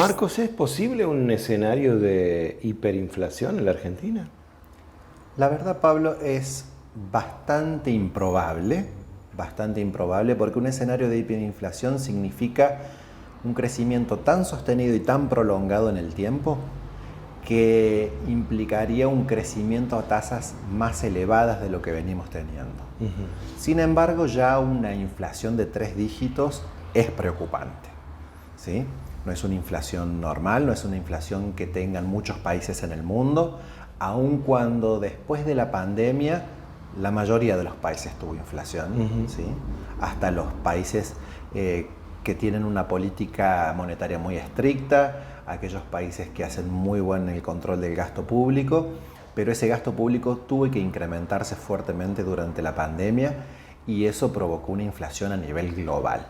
Marcos, ¿es posible un escenario de hiperinflación en la Argentina? La verdad, Pablo, es bastante improbable porque un escenario de hiperinflación significa un crecimiento tan sostenido y tan prolongado en el tiempo que implicaría un crecimiento a tasas más elevadas de lo que venimos teniendo. Sin embargo, ya una inflación de 3 dígitos es preocupante, ¿sí? No es una inflación normal, no es una inflación que tengan muchos países en el mundo, aun cuando después de la pandemia la mayoría de los países tuvo inflación, ¿sí? Hasta los países que tienen una política monetaria muy estricta, aquellos países que hacen muy buen el control del gasto público, pero ese gasto público tuvo que incrementarse fuertemente durante la pandemia y eso provocó una inflación a nivel global.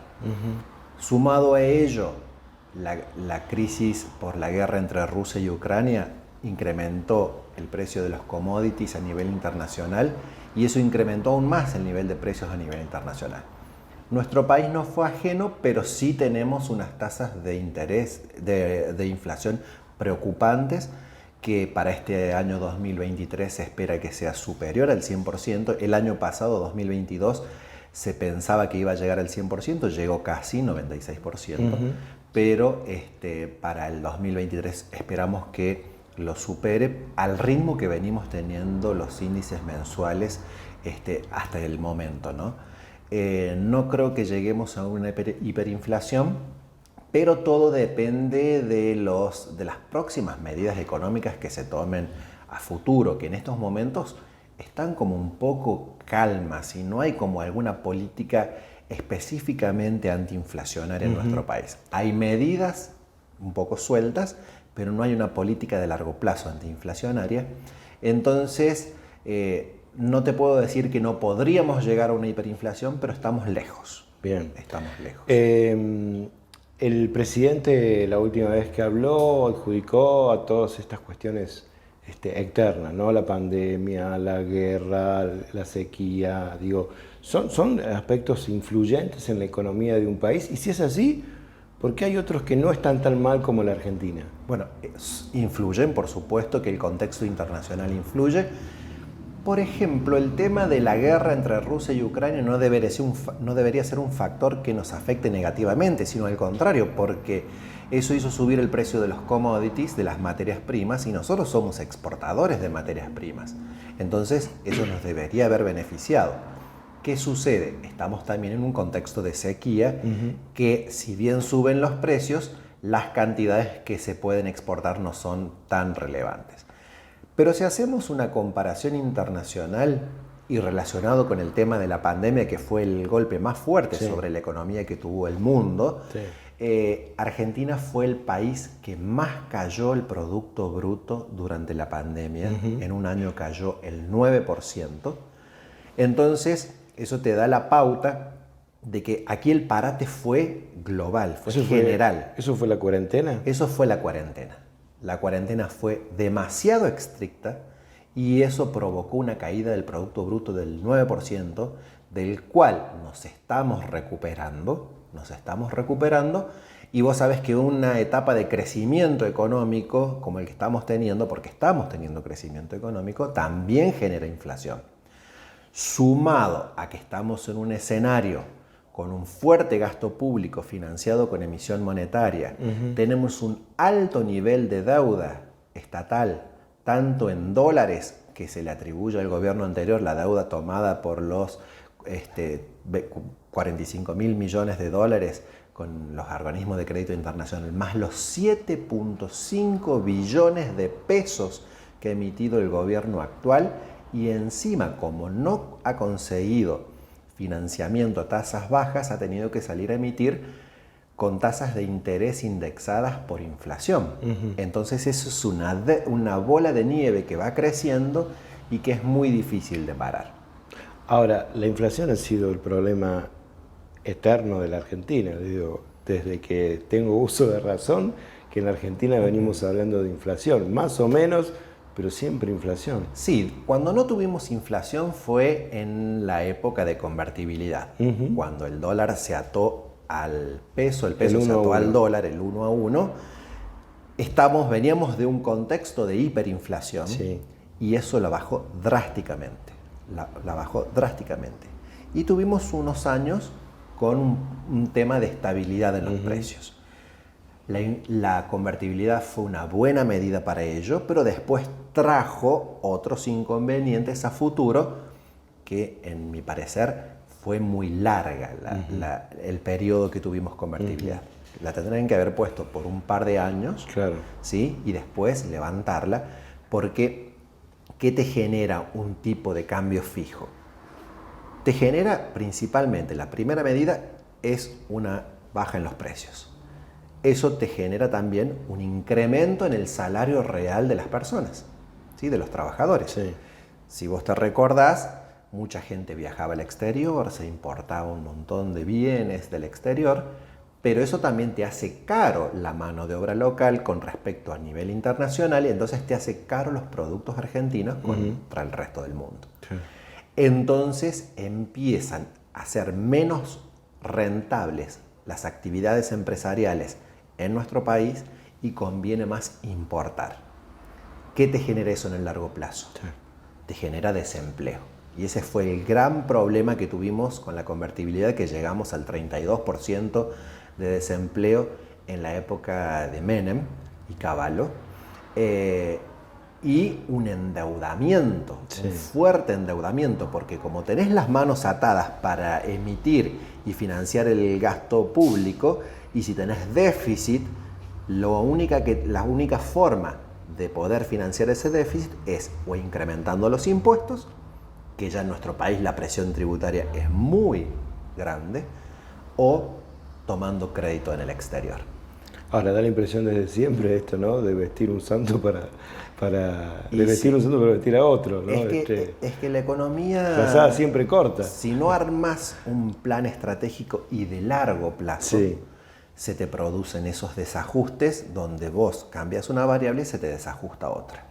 Sumado a ello, la crisis por la guerra entre Rusia y Ucrania incrementó el precio de los commodities a nivel internacional y eso incrementó aún más el nivel de precios a nivel internacional. Nuestro país no fue ajeno, pero sí tenemos unas tasas de interés, de inflación preocupantes, que para este año 2023 se espera que sea superior al 100%. El año pasado, 2022, se pensaba que iba a llegar al 100%, llegó casi 96%, pero para el 2023 esperamos que lo supere al ritmo que venimos teniendo los índices mensuales hasta el momento, ¿no? No creo que lleguemos a una hiperinflación, pero todo depende de las próximas medidas económicas que se tomen a futuro, que en estos momentos están como un poco calmas y no hay como alguna política específicamente antiinflacionaria en nuestro país. Hay medidas un poco sueltas, pero no hay una política de largo plazo antiinflacionaria. Entonces, no te puedo decir que no podríamos llegar a una hiperinflación, pero estamos lejos. Bien. Estamos lejos. El presidente, la última vez que habló, adjudicó a todas estas cuestiones externas, ¿no? La pandemia, la guerra, la sequía, digo, son aspectos influyentes en la economía de un país. Y si es así, ¿por qué hay otros que no están tan mal como la Argentina? Bueno, influyen, por supuesto que el contexto internacional influye. Por ejemplo, el tema de la guerra entre Rusia y Ucrania no debería ser un factor que nos afecte negativamente, sino al contrario, porque eso hizo subir el precio de los commodities, de las materias primas, y nosotros somos exportadores de materias primas. Entonces, eso nos debería haber beneficiado. ¿Qué sucede? Estamos también en un contexto de sequía, que si bien suben los precios, las cantidades que se pueden exportar no son tan relevantes. Pero si hacemos una comparación internacional y relacionado con el tema de la pandemia, que fue el golpe más fuerte sobre la economía que tuvo el mundo, Argentina fue el país que más cayó el Producto Bruto durante la pandemia. En un año cayó el 9%. Entonces, eso te da la pauta de que aquí el parate fue global, fue general. ¿Eso fue la cuarentena? Eso fue la cuarentena. La cuarentena fue demasiado estricta y eso provocó una caída del Producto Bruto del 9%, del cual nos estamos recuperando, y vos sabés que una etapa de crecimiento económico como el que estamos teniendo, porque estamos teniendo crecimiento económico, también genera inflación. Sumado a que estamos en un escenario con un fuerte gasto público financiado con emisión monetaria, tenemos un alto nivel de deuda estatal, tanto en dólares, que se le atribuye al gobierno anterior la deuda tomada por los 45.000 millones de dólares con los organismos de crédito internacional, más los 7.5 billones de pesos que ha emitido el gobierno actual, y encima, como no ha conseguido financiamiento a tasas bajas, ha tenido que salir a emitir con tasas de interés indexadas por inflación. Entonces eso es una bola de nieve que va creciendo y que es muy difícil de parar. Ahora, la inflación ha sido el problema eterno de la Argentina. Digo, desde que tengo uso de razón, que en la Argentina venimos hablando de inflación, más o menos, pero siempre inflación. Sí, cuando no tuvimos inflación fue en la época de convertibilidad, cuando el dólar se ató al peso, el peso se ató al dólar, el 1 a 1, veníamos de un contexto de hiperinflación, Sí. y eso la bajó drásticamente. La bajó drásticamente. Y tuvimos unos años con un tema de estabilidad en los precios. La convertibilidad fue una buena medida para ello, pero después trajo otros inconvenientes a futuro que, en mi parecer, fue muy larga el periodo que tuvimos convertibilidad. La tendrían que haber puesto por un par de años, Claro. ¿sí? Y después levantarla, porque ¿qué te genera un tipo de cambio fijo? Te genera principalmente, la primera medida es una baja en los precios. Eso te genera también un incremento en el salario real de las personas, ¿sí? De los trabajadores. Sí. Si vos te recordás, mucha gente viajaba al exterior, se importaba un montón de bienes del exterior, pero eso también te hace caro la mano de obra local con respecto a nivel internacional, y entonces te hace caro los productos argentinos contra el resto del mundo. Sí. Entonces empiezan a ser menos rentables las actividades empresariales en nuestro país y conviene más importar. ¿Qué te genera eso en el largo plazo? Sí. Te genera desempleo. Y ese fue el gran problema que tuvimos con la convertibilidad, que llegamos al 32% de desempleo en la época de Menem y Cavallo. Y un endeudamiento, un fuerte endeudamiento, porque como tenés las manos atadas para emitir y financiar el gasto público, y si tenés déficit, la única forma de poder financiar ese déficit es o incrementando los impuestos, que ya en nuestro país la presión tributaria es muy grande, o tomando crédito en el exterior. Ahora da la impresión desde siempre esto, ¿no? De vestir un santo para vestir a otro, ¿no? Es que la economía... Trazada siempre corta. Si no armas un plan estratégico y de largo plazo, Sí. se te producen esos desajustes donde vos cambias una variable y se te desajusta otra.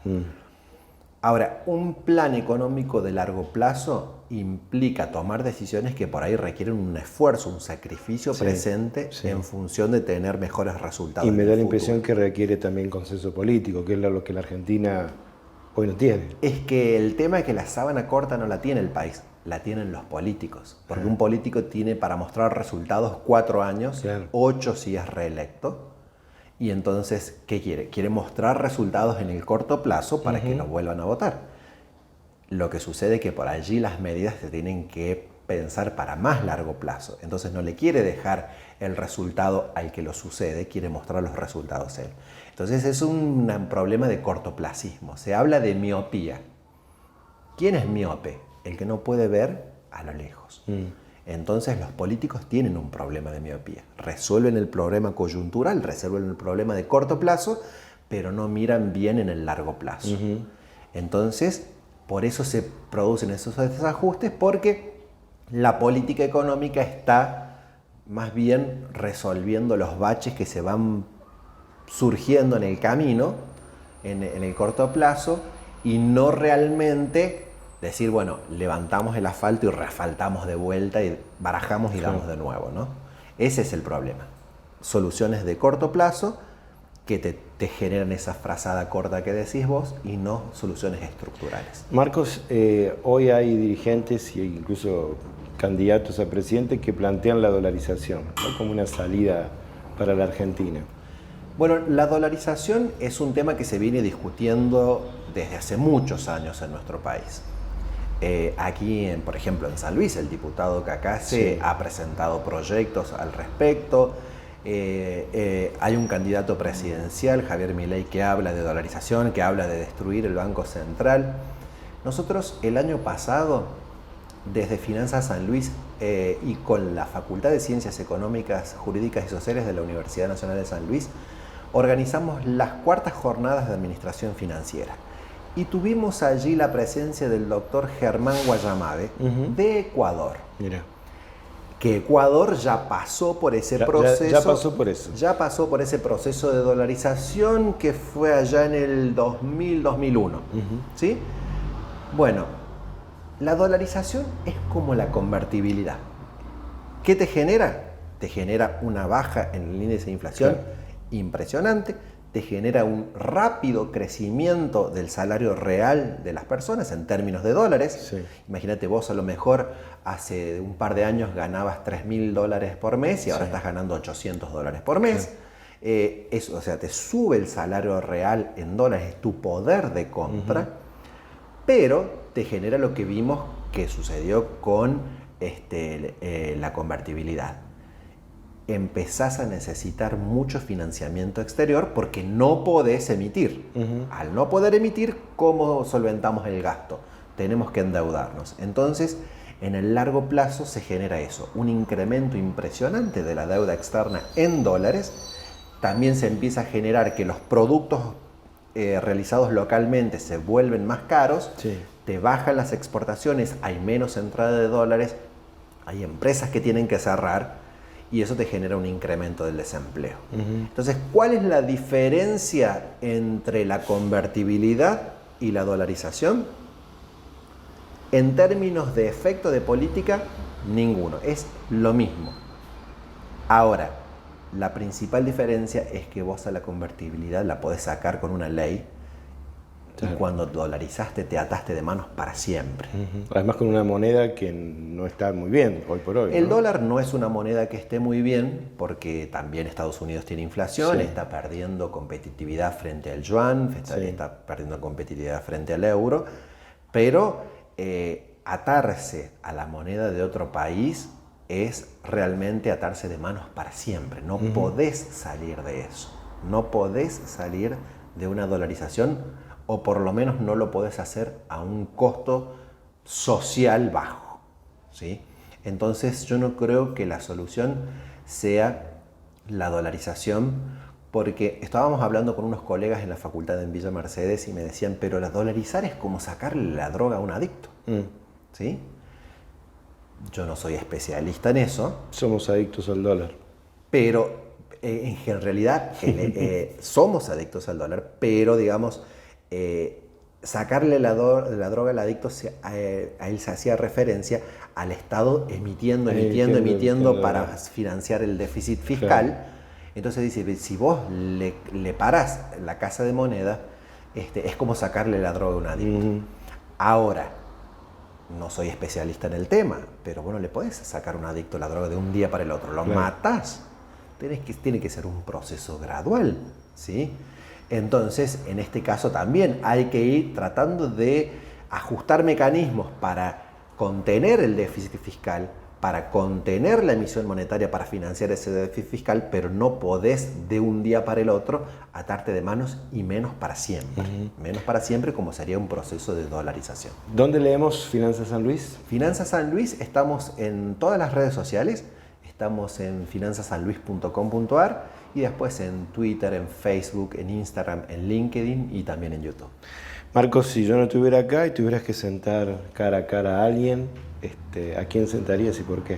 Ahora, un plan económico de largo plazo implica tomar decisiones que por ahí requieren un esfuerzo, un sacrificio presente en función de tener mejores resultados. Y me da la impresión que requiere también consenso político, que es lo que la Argentina hoy no tiene. Es que el tema es que la sábana corta no la tiene el país, la tienen los políticos. Porque un político tiene para mostrar resultados 4 años, 8 si es reelecto. Y entonces, ¿qué quiere? Quiere mostrar resultados en el corto plazo para que lo vuelvan a votar. Lo que sucede es que por allí las medidas se tienen que pensar para más largo plazo. Entonces no le quiere dejar el resultado al que lo sucede, quiere mostrar los resultados él. Entonces es un problema de cortoplacismo. Se habla de miopía. ¿Quién es miope? El que no puede ver a lo lejos. Entonces los políticos tienen un problema de miopía. Resuelven el problema coyuntural, resuelven el problema de corto plazo, pero no miran bien en el largo plazo. Entonces, por eso se producen esos desajustes, porque la política económica está más bien resolviendo los baches que se van surgiendo en el camino, en el corto plazo, y no realmente decir, bueno, levantamos el asfalto y reasfaltamos de vuelta y barajamos y damos de nuevo, ¿no? Ese es el problema. Soluciones de corto plazo que te generan esa frazada corta que decís vos, y no soluciones estructurales. Marcos, hoy hay dirigentes e incluso candidatos a presidente que plantean la dolarización, ¿no? Como una salida para la Argentina. Bueno, la dolarización es un tema que se viene discutiendo desde hace muchos años en nuestro país. Aquí, por ejemplo, en San Luis, el diputado Cacase ha presentado proyectos al respecto. Hay un candidato presidencial, Javier Milei, que habla de dolarización, que habla de destruir el Banco Central. Nosotros el año pasado, desde Finanzas San Luis y con la Facultad de Ciencias Económicas, Jurídicas y Sociales de la Universidad Nacional de San Luis, organizamos las cuartas jornadas de administración financiera. Y tuvimos allí la presencia del doctor Germán Guayamade, de Ecuador. Mira. Que Ecuador ya pasó por ese proceso. Ya pasó por eso. Ya pasó por ese proceso de dolarización que fue allá en el 2000-2001. ¿Sí? Bueno, la dolarización es como la convertibilidad. ¿Qué te genera? Te genera una baja en el índice de inflación impresionante. te genera un rápido crecimiento del salario real de las personas en términos de dólares. Sí. Imagínate, vos a lo mejor hace un par de años ganabas $3.000 por mes y ahora Sí. estás ganando $800 por mes. Sí. Eso, o sea, te sube el salario real en dólares, es tu poder de compra, pero te genera lo que vimos que sucedió con la convertibilidad. Empezás a necesitar mucho financiamiento exterior porque no podés emitir. Al no poder emitir, ¿cómo solventamos el gasto? Tenemos que endeudarnos. Entonces, en el largo plazo se genera eso, un incremento impresionante de la deuda externa en dólares. También se empieza a generar que los productos realizados localmente se vuelven más caros, Sí. te bajan las exportaciones, hay menos entrada de dólares, hay empresas que tienen que cerrar, y eso te genera un incremento del desempleo. Entonces, ¿cuál es la diferencia entre la convertibilidad y la dolarización? En términos de efecto de política, ninguno. Es lo mismo. Ahora, la principal diferencia es que vos a la convertibilidad la podés sacar con una ley. Claro. Y cuando dolarizaste te ataste de manos para siempre. Además con una moneda que no está muy bien hoy por hoy. El ¿no? dólar no es una moneda que esté muy bien porque también Estados Unidos tiene inflación, Sí. está perdiendo competitividad frente al yuan, está perdiendo competitividad frente al euro, pero atarse a la moneda de otro país es realmente atarse de manos para siempre. No podés salir de eso, no podés salir de una dolarización, o por lo menos no lo podés hacer a un costo social bajo, ¿sí? Entonces yo no creo que la solución sea la dolarización, porque estábamos hablando con unos colegas en la facultad en Villa Mercedes y me decían, pero la dolarizar es como sacarle la droga a un adicto, ¿sí? Yo no soy especialista en eso. Somos adictos al dólar. Pero en realidad somos adictos al dólar, pero digamos, sacarle la droga al adicto, a él se hacía referencia al Estado emitiendo para financiar el déficit fiscal. Claro. Entonces dice, si vos le parás la casa de moneda, es como sacarle la droga a un adicto. Ahora, no soy especialista en el tema, pero bueno, le podés sacar a un adicto la droga de un día para el otro, lo matás. Tiene que ser un proceso gradual, ¿sí? Entonces, en este caso también hay que ir tratando de ajustar mecanismos para contener el déficit fiscal, para contener la emisión monetaria para financiar ese déficit fiscal, pero no podés de un día para el otro atarte de manos y menos para siempre. Menos para siempre, como sería un proceso de dolarización. ¿Dónde leemos Finanzas San Luis? Finanzas San Luis, estamos en todas las redes sociales. Estamos en finanzasanluis.com.ar y después en Twitter, en Facebook, en Instagram, en LinkedIn y también en YouTube. Marcos, si yo no estuviera acá y tuvieras que sentar cara a cara a alguien, ¿a quién sentarías y por qué?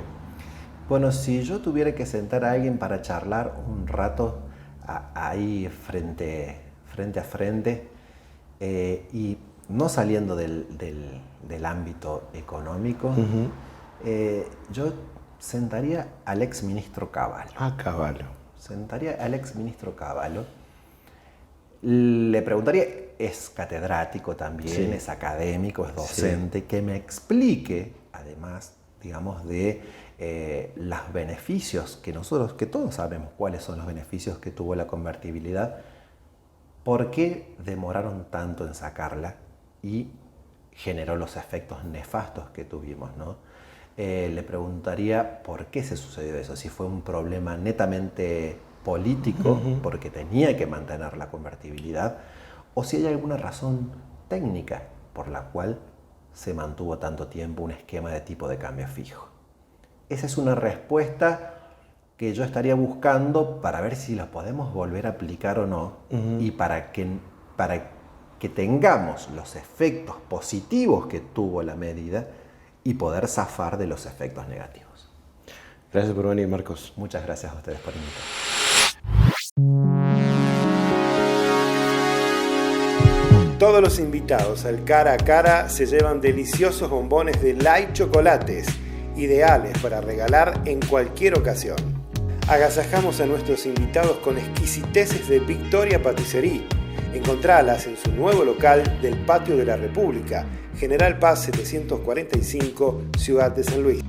Bueno, si yo tuviera que sentar a alguien para charlar un rato ahí frente a frente y no saliendo del ámbito económico, yo sentaría al exministro Cavallo. Cavallo. Sentaría al exministro Cavallo. Le preguntaría, es catedrático también, sí, es académico, es docente, sí, que me explique, además, digamos, de los beneficios que todos sabemos cuáles son los beneficios que tuvo la convertibilidad, por qué demoraron tanto en sacarla y generó los efectos nefastos que tuvimos, ¿no? Le preguntaría por qué se sucedió eso, si fue un problema netamente político, porque tenía que mantener la convertibilidad, o si hay alguna razón técnica por la cual se mantuvo tanto tiempo un esquema de tipo de cambio fijo. Esa es una respuesta que yo estaría buscando para ver si la podemos volver a aplicar o no, y para que tengamos los efectos positivos que tuvo la medida y poder zafar de los efectos negativos. Gracias por venir, Marcos. Muchas gracias a ustedes por invitarme. Todos los invitados al Cara a Cara se llevan deliciosos bombones de Light Chocolates, ideales para regalar en cualquier ocasión. Agasajamos a nuestros invitados con exquisiteces de Victoria Patisserie. Encontralas en su nuevo local del Patio de la República, General Paz 745, Ciudad de San Luis.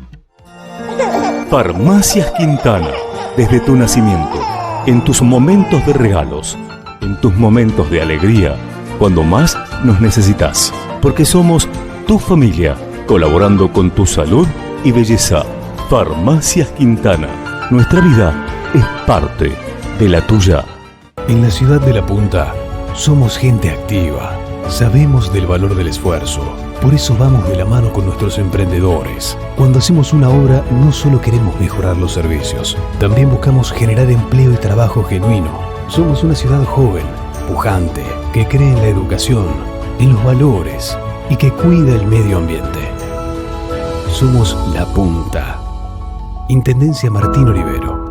Farmacias Quintana, desde tu nacimiento, en tus momentos de regalos, en tus momentos de alegría, cuando más nos necesitas, porque somos tu familia, colaborando con tu salud y belleza. Farmacias Quintana, nuestra vida es parte de la tuya. En la ciudad de La Punta, somos gente activa, sabemos del valor del esfuerzo, por eso vamos de la mano con nuestros emprendedores. Cuando hacemos una obra no solo queremos mejorar los servicios, también buscamos generar empleo y trabajo genuino. Somos una ciudad joven, pujante, que cree en la educación, en los valores y que cuida el medio ambiente. Somos La Punta. Intendencia Martín Olivero.